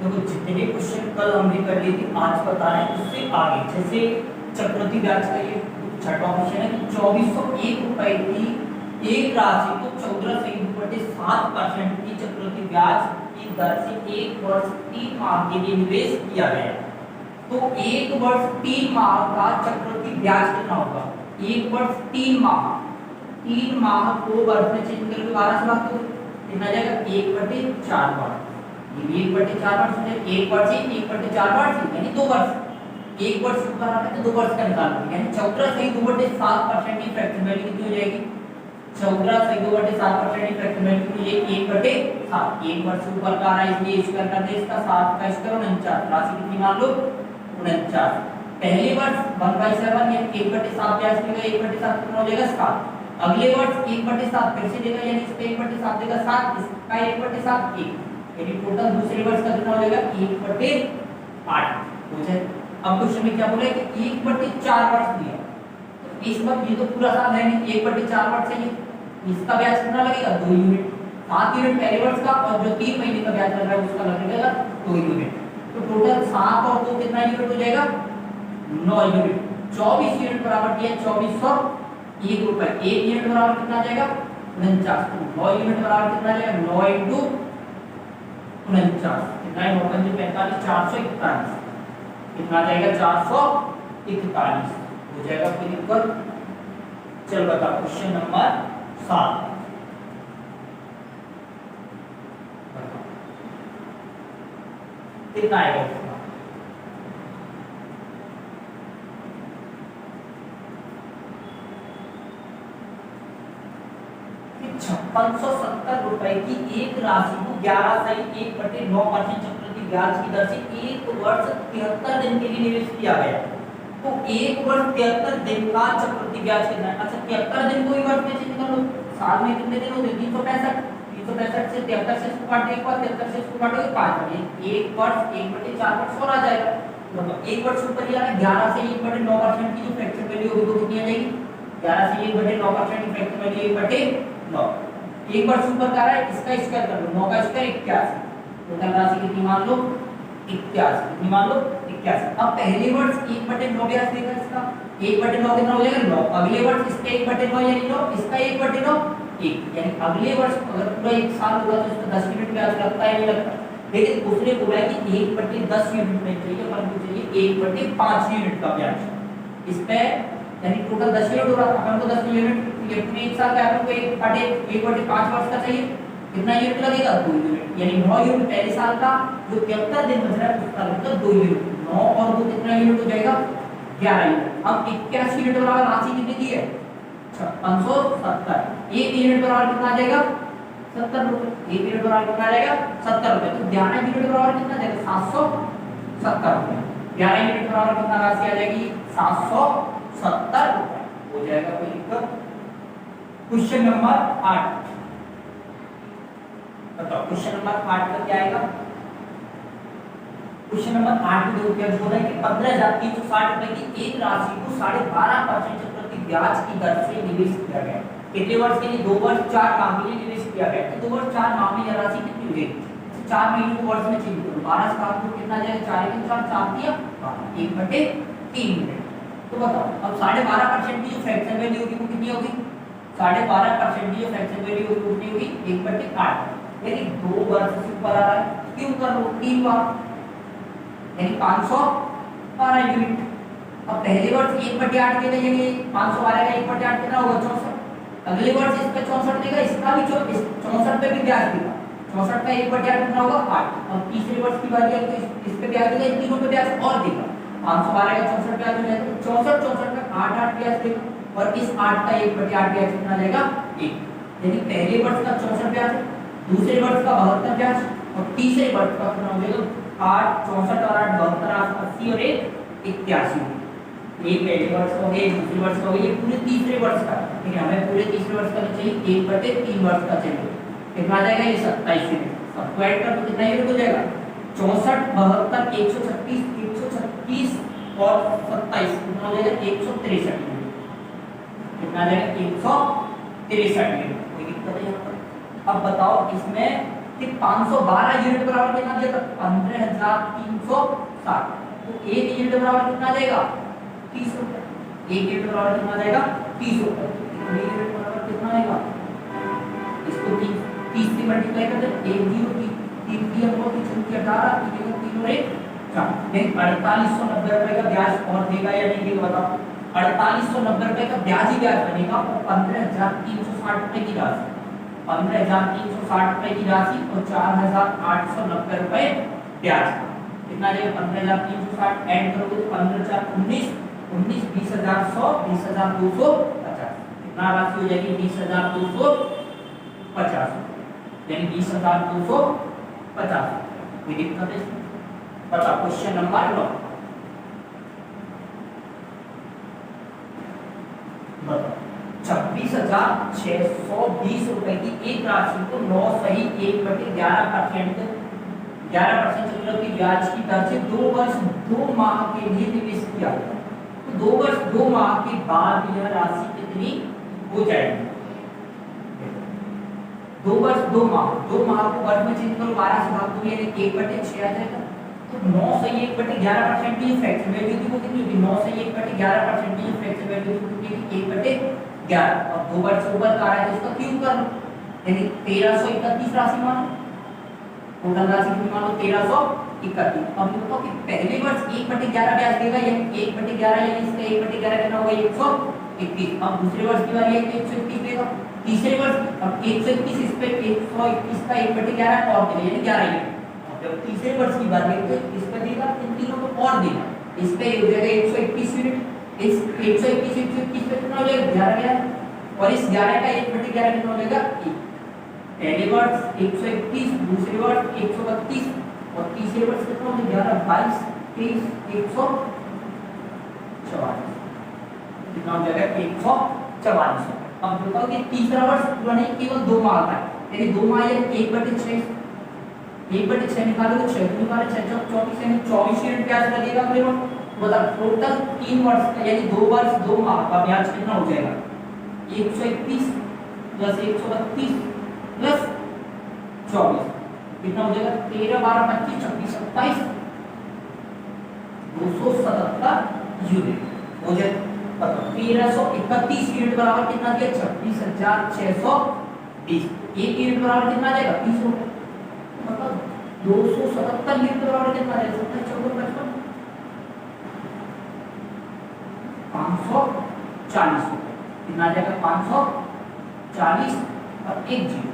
देखो जितने क्वेश्चन कल हमने कर लिए थे आज बता रहे हैं उससे आगे, जैसे चक्रवृद्धि ब्याज का ये छठवां क्वेश्चन है कि 2401 रुपए की एक राशि को 14.7% की चक्रवृद्धि ब्याज की दर से एक वर्ष 3 माह के लिए निवेश किया गया। तो एक वर्ष 3 माह का चक्रवृद्धि ब्याज कितना होगा? एक वर्ष 3 माह को वर्ष में चेंज करके 12 से भाग दो, कितना जाएगा? 1/4 बार। ये भी 1/4 बार से 1 वर्ष ही 1/4 बार से यानी 2 वर्ष। एक वर्ष ऊपर आ रहा है तो 2 वर्ष का निकालना यानी 14.2/7% की फ्रैक्शन वैल्यू कितनी हो जाएगी? 14.2/7% की फ्रैक्शन वैल्यू कितनी हो जाएगी? 1/7। एक वर्ष ऊपर का आ रहा है इसलिए स्क्वायर कर दे इसका 7 का स्क्वायर 49। राशि कितनी मान लो? 49। पहले वर्ष 1/7 यानी 1/7 ब्याज देगा, 1/7 कितना हो जाएगा? 7। अगले वर्ष 1/7 फिर से देगा यानी इसका 1/7 देगा 7, इसका 1/7 1 यानी टोटल दूसरे वर्ष का कितना हो जाएगा? 1/8 हो जाए। अब क्वेश्चन में क्या बोला है कि 1/4 वर्ष दिया, तो इस वक्त ये तो पूरा साल है नहीं, 1/4 वर्ष है ये, इसका ब्याज कितना लगेगा? 2 यूनिट। 7 यूनिट पहले वर्ष का और जो 3 महीने का ब्याज लग रहा है उसका लगेगा 2 यूनिट। तो टोटल 7 और 2 कितना यूनिट हो जाएगा? 9 यूनिट। 24 यूनिट बराबर दिया 2401 रुपए। 1 यूनिट बराबर कितना आ जाएगा? 49। तो 9 यूनिट बराबर कितना आ जाएगा? 9 × 49 कितना है? 9 × 45 441 कितना आ जाएगा? 441 हो जाएगा। फिर इक्वल चल बता क्वेश्चन नंबर 7 कितना आएगा इसका? 5670 रुपए की एक राशि को 11.1/9% चक्रवृद्धि ब्याज की दर से एक वर्ष 73 दिन के लिए निवेश किया गया। तो एक वर्ष 73 दिन का चक्रवृद्धि ब्याज कितना है? अच्छा 73 दिन को ही वर्ष में चेंज कर लो, साल में कितने दिन होते हैं? 365 से 73 से इसको काटने के बाद 73 से इसको काटोगे 5 एक वर्ष 1/4 वर्ष और आ जाएगा। मतलब एक वर्ष ऊपर ही आ रहा है 11 से 1/9% की जो फ्रैक्शन वैल्यू होगी वो कितनी आ जाएगी? 11 से 1/9% की फ्रैक्शन वैल्यू 1/9। एक वर्ष ऊपर का रहा है इसका स्क्वायर कर लो, 9 का स्क्वायर 81। टोटल राशि कितनी मान लो? 81। कितनी मान लो? 81। अब पहले वर्ष 1/9 ब्याज देगा इसका 1/9 कितना हो जाएगा? 9। अगले वर्ष इसका 1/9 यानी 9, इसका 1/9 1 यानी अगले वर्ष अगर पूरा एक साल होगा तो इसका 10 यूनिट ब्याज लगता है नहीं लगता? लेकिन उसने बोला है कि 1/10 यूनिट नहीं चाहिए परंतु चाहिए 1/5 यूनिट का ब्याज। इस पे यानी टोटल 10 यूनिट हो रहा है, अपन को 10 यूनिट ये पूरे एक साल का अपन को 1/5 वर्ष का चाहिए, कितना यूनिट लगेगा? 2 यूनिट यानी 9 यूनिट पहले साल का, जो 73 दिन बच रहा है उसका लगेगा 2 यूनिट। 9 और 2 कितना यूनिट हो जाएगा? 11 यूनिट। अब 81 यूनिट बराबर राशि कितनी दी है? 5670। 1 यूनिट बराबर कितना आ जाएगा? 70 रुपए। 1 यूनिट बराबर कितना आ जाएगा? 70 रुपए। तो 11 यूनिट बराबर कितना आ जाएगा? 770 रुपए। 11 यूनिट बराबर कितना राशि आ जाएगी? 770 रुपए हो जाएगा। कोई दिक्कत? क्वेश्चन नंबर 8 बताओ, क्वेश्चन नंबर 8 का क्या आएगा? क्वेश्चन नंबर 8 में देखो क्या बोला है कि 15,360 रुपए की एक राशि को 12.5% चक्रवृद्धि ब्याज की दर से निवेश किया गया। कितने वर्ष के लिए? 2 वर्ष 4 माह के लिए निवेश किया गया। तो 2 वर्ष 4 माह में यह राशि कितनी हो जाएगी? 4 महीनों को वर्ष में चेंज करो, 12 से भाग दो कितना जाएगा? 4 × 4 4 दिया 1/3 यूनिट। तो बताओ अब 12.5% की जो फ्रैक्शन वैल्यू होगी वो कितनी होगी? 12.5% की जो फ्रैक्शन वैल्यू होगी वो कितनी होगी? 1/8 यानी 2 वर्ष से ऊपर आ रहा है। क्यों कर लो? 3 बार यानी 512 यूनिट। अब पहले वर्ष 1/8 के लिए 512 का 1/8 कितना होगा? 64। अगले वर्ष इस पे 64 देगा, इसका भी 64 पे भी ब्याज देगा। 64 का 1/8 कितना होगा? 8। अब तीसरे वर्ष की बात है तो इस पे ब्याज देगा, इन तीनों पे ब्याज और देगा। 512 का 64 ब्याज हो जाएगा, 64 का 8 ब्याज देगा और इस 8 का 1/8 ब्याज कितना जाएगा? 1। यानी पहले वर्ष का 64 ब्याज, दूसरे वर्ष का 72 ब्याज और तीसरे वर्ष का कितना हो जाएगा? 8 64 और 8 72 80 और 1 81। ये पहले वर्ष का हो गया, दूसरे वर्ष का हो गया, ये पूरे तीसरे वर्ष का। ठीक है, हमें पूरे तीसरे वर्ष का नहीं चाहिए, 1/3 वर्ष का चाहिए। कितना आ जाएगा? ये 27 यूनिट। सबको ऐड कर तो कितना यूनिट हो जाएगा? 64 72 136 136 और 27 कितना हो जाएगा? 163 यूनिट। कितना आ जाएगा? 163 यूनिट। कोई दिक्कत है यहाँ पर? अब बताओ इसमें कि 512 यूनिट बराबर कितना दिया था 15360। तो एक यूनिट बराबर कितना देगा 30 रुपए। एक यूनिट बराबर कितना देगा 30 रुपए। कितने यूनिट बराबर कितना आएगा, इसको 30 से मल्टीप्लाई कर दे, 1 0 3 3 हमको 3 18 3 3 और 1 4। देख 4890 रुपए का ब्याज और देगा या नहीं देगा बताओ। 4890 रुपए का ब्याज ही ब्याज बनेगा और 15360 रुपए की राशि, 15360 रुपए की राशि और 4890 रुपए ब्याज। कितना देगा 15360 ऐड करोगे तो 15419 19 20100 20250। कितना राशि हो जाएगी 20250, यानी 20250। कोई दिक्कत है इसमें? बताओ क्वेश्चन नंबर 9 बताओ। 26,620 रुपए की एक राशि को 9 सही 1/11% चक्रवृद्धि ब्याज की दर से 2 वर्ष 2 माह के लिए निवेश किया गया। तो 2 वर्ष 2 माह के बाद यह राशि कितनी हो जाएगी? 2 वर्ष 2 माह, 2 माह को वर्ष में चेंज करो, 12 से भाग दो यानी 1/6 आ जाएगा। तो 9 सही 1/11% की फ्रैक्शन वैल्यू थी वो कितनी होगी? 9 सही 1/11% की फ्रैक्शन वैल्यू कितनी थी? 1/11। अब 2 वर्ष ऊपर का है तो इसका क्यूब कर लो, यानी 1331 राशि मानो। टोटल राशि कितनी मानो 1331। अब बताओ कि पहले वर्ष 1/11 ब्याज देगा, यानी 1/11 यानी इसका 1/11 कितना होगा 121। अब दूसरे वर्ष की बारी है तो 121 देगा। तीसरे वर्ष अब 121 इस पे 121 का 1/11 और देगा यानी 11 यूनिट। जब तीसरे वर्ष की बात है तो इस पे देगा, इन तीनों को और देगा, इस पे हो जाएगा 121 यूनिट, इस 121 पे कितना हो जाएगा 11 और इस 11 का 1/11 कितना हो जाएगा 1। पहले वर्ष 121, दूसरे वर्ष 132 और तीसरे वर्ष कितना हो जाएगा 11 22 23 144। कितना हो जाएगा 144। अब बताओ कि तीसरा वर्ष पूरा नहीं केवल 2 माह का है, यानी 2 माह यानी 1/6 1/6 निकालोगे 6 निकाले 6 24 यानी 24 यूनिट ब्याज लगेगा अगले वर्ष। बताओ टोटल 3 वर्ष का यानी 2 वर्ष 2 माह का ब्याज कितना हो जाएगा 131 प्लस 132 प्लस 24 कितना हो जाएगा 13 12 25 26 27 277 यूनिट हो जाएगा। बताओ 1331 यूनिट बराबर कितना दिया 26,620। एक यूनिट बराबर कितना आ जाएगा 30 रुपए। मतलब 277 यूनिट बराबर कितना आ जाएगा 27 4 55 540 रुपए। कितना आ जाएगा 540 और 1 जीरो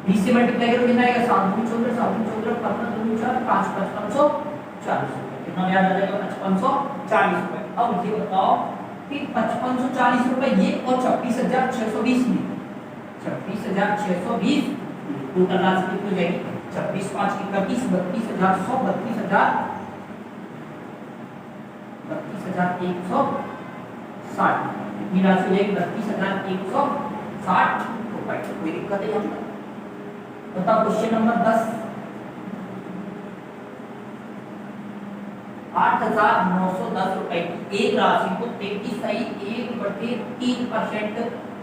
20 से मल्टीप्लाई करो कितना आएगा 7 दूनी 14 7 दूनी 14 15 दूनी 4 5 5540 रुपए। कितना ब्याज आ जाएगा 5540 रुपए। अब ये बताओ कि 5540 रुपए ये और 26,620 में 26,620 टोटल राशि कितनी हो जाएगी 26 5 की 31 32,100 32,160 कितनी राशि हो जाएगी 32,160 रुपए। कोई दिक्कत है यहाँ? बताओ क्वेश्चन नंबर 10। 8,910 रुपए की एक राशि को 33.1/3%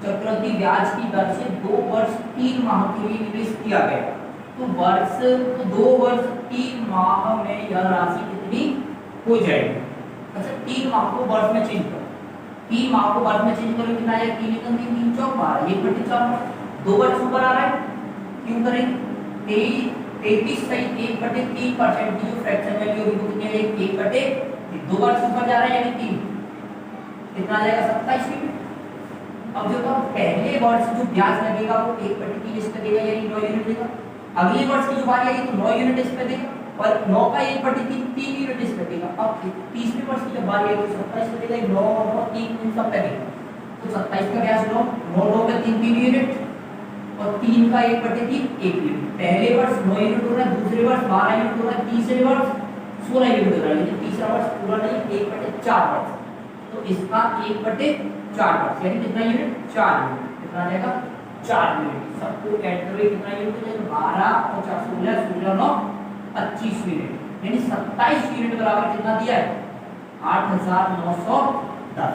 चक्रवृद्धि ब्याज की दर से 2 वर्ष 3 माह के लिए निवेश किया गया। तो 2 वर्ष 3 माह में यह राशि कितनी हो जाएगी? अच्छा 3 माह को वर्ष में चेंज करो, 3 माह को वर्ष में चेंज करो कितना आएगा 3 3 3 चौक 12 1/4 2 वर्ष ऊपर आ रहा है क्यों करेंगे 33 सही 1/3% की जो फ्रैक्शन वैल्यू होगी वो कितनी है 1/3 2 वर्ष ऊपर जा रहा है यानी 3 कितना आ जाएगा 27 यूनिट। अब जो तो पहले वर्ष जो ब्याज लगेगा वो 1/3 इस पे देगा यानी 9 यूनिट देगा। अगले वर्ष की जो बारी आएगी तो 9 यूनिट इस पे देगा और 9 का 1/3 3 यूनिट इस पे देगा। अब तीसरे वर्ष की जब बारी आएगी तो 27 पे देगा 9 9 3 इन सब पे देगा। तो 27 का ब्याज 9 9 9 पे 3 3 यूनिट और 3 का 1/3 1 यूनिट। पहले वर्ष 9 यूनिट हो रहा है, दूसरे वर्ष 12 यूनिट हो रहा है, तीसरे वर्ष 16 यूनिट हो रहा है, लेकिन तीसरा वर्ष पूरा नहीं 1/4 वर्ष। तो इसका 1/4 वर्ष यानी कितना यूनिट 4 यूनिट। कितना आ जाएगा 4 यूनिट। सबको ऐड करोगे कितना यूनिट हो जाएगा 12 और 4 16 16 9 25 यूनिट यानी 27 यूनिट बराबर कितना दिया है 8,910।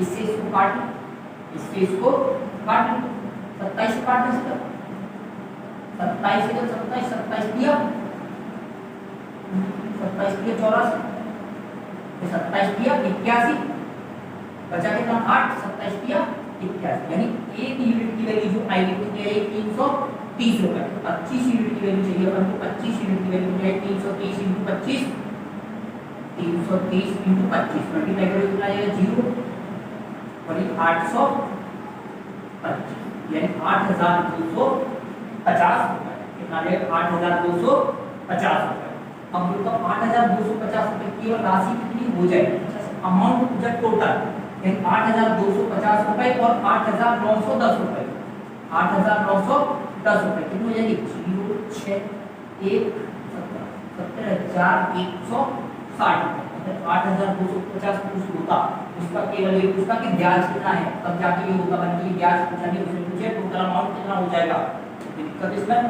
इससे इसको काट लो, इससे इसको काट लो 27 से काटने से क्या 27 से 27 27 दिया 27 दिया 84 27 दिया 81 बचा कितना 8 27 दिया 81 यानी एक यूनिट की वैल्यू जो आएगी कितनी आएगी 330 रुपए 25 यूनिट की वैल्यू चाहिए अपन को 25 यूनिट की वैल्यू है 330 × 25 330 × 25 मल्टीप्लाई करो कितना आएगा 0 और ये 825 यानी 8250 रुपए कितना आएगा 8250 रुपए। अब बोलता 8250 रुपए केवल राशि कितनी हो जाएगी अमाउंट जब टोटल यानी 8250 रुपए और 8910 रुपए 8910 रुपए कितनी हो जाएगी 06117 रुपए 8250 कुछ होता उसका केवल ये पूछता कि ब्याज कितना है तब जाके ये होगा बल्कि ब्याज पूछा नहीं उसने पूछे टोटल अमाउंट कितना हो जाएगा दिक्कत इसमें